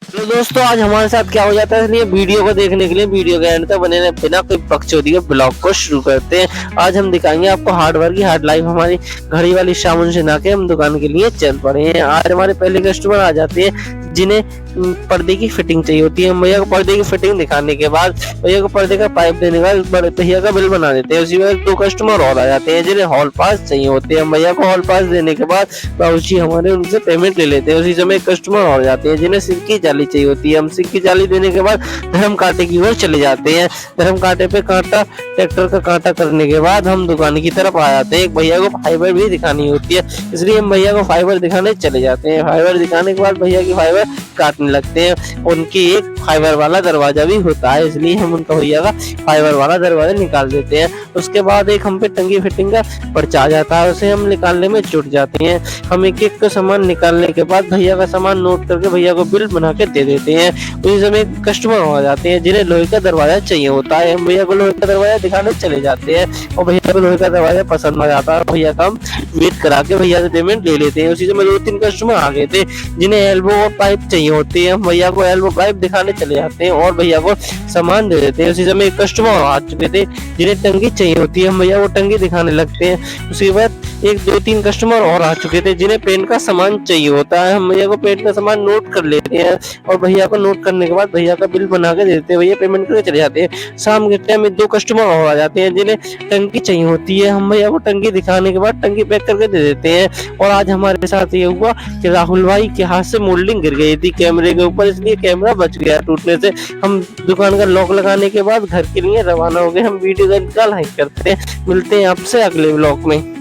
तो दोस्तों आज हमारे साथ क्या हो जाता है, इसलिए वीडियो को देखने के लिए वीडियो के एंड तक बने रहे बिना कोई बकचोदी के ब्लॉग को शुरू करते हैं। आज हम दिखाएंगे आपको हार्डवेयर की हार्ड लाइफ हमारी घड़ी वाली साबुन से ना के हम दुकान के लिए चल पड़े हैं। आज हमारे पहले कस्टमर आ जाते हैं जिन्हें पर्दे की फिटिंग चाहिए होती है। हम भैया को पर्दे की फिटिंग दिखाने के बाद भैया को पर्दे का पाइप देने के बाद भैया का बिल बना देते हैं। उसी वक्त दो कस्टमर और आ जाते हैं जिन्हें हॉल पास चाहिए होते हैं। हम भैया को हॉल पास देने के बाद बाबूजी हमारे उनसे पेमेंट ले लेते हैं। उसी समय एक कस्टमर और जाते हैं जिन्हें सिक्के की जाली चाहिए होती है। हम सिक्के की जाली देने के बाद धर्म कांटे की ओर चले जाते हैं। धर्म कांटे पे कांटा ट्रैक्टर का कांटा करने के बाद हम दुकान की तरफ आ जाते हैं। एक भैया को फाइबर भी दिखानी होती है, इसलिए हम भैया को फाइबर दिखाने चले जाते हैं। फाइबर दिखाने के बाद भैया की फाइबर काटने लगते हैं। उनकी एक फाइबर वाला दरवाजा भी होता है, इसलिए हम उनका भैया का फाइबर वाला दरवाजा निकाल देते हैं। उसके बाद एक हम पे टंगी फिटिंग का पर्चा आ जाता है, उसे हम निकालने में जुट जाते हैं। हम एक एक का सामान निकालने के बाद भैया का सामान नोट करके भैया को बिल बना के दे देते हैं। उसी समय कस्टमर आ जाते हैं जिन्हें लोहे का दरवाजा चाहिए होता है। हम भैया को लोहे का दरवाजा दिखाने चले जाते हैं और भैया को लोहे का दरवाजा पसंद आ जाता है। भैया का हम वेट करा के भैया से पेमेंट ले लेते हैं। उसी समय 2-3 कस्टमर आ गए थे जिन्हें एल्बो और पाइप चाहिए होती है। हम भैया को एल्बो पाइप दिखाने चले जाते हैं और भैया को सामान दे देते हैं। उसी समय एक कस्टमर आ चुके थे जिन्हें टंकी चाहिए होती है। हम भैया को टंकी दिखाने लगते हैं। उसके बाद 1-2-3 कस्टमर और आ चुके थे जिन्हें पेंट का सामान चाहिए होता है। हम भैया को पेंट का सामान नोट कर लेते हैं और भैया को नोट करने के बाद भैया का बिल बना के देते हैं। भैया पेमेंट करके चले जाते हैं। शाम के टाइम में 2 कस्टमर और आ जाते हैं जिन्हें टंकी चाहिए होती है। हम भैया को टंकी दिखाने के बाद टंकी पैक करके दे देते हैं। और आज हमारे साथ ये हुआ कि राहुल भाई के हाथ से मोल्डिंग गिर गई थी कैमरे के ऊपर, इसलिए कैमरा बच गया टूटने से। हम दुकान का लॉक लगाने के बाद घर के लिए रवाना हो गए। हम वीडियो का इंतजार करते हैं। मिलते हैं आपसे अगले ब्लॉग में।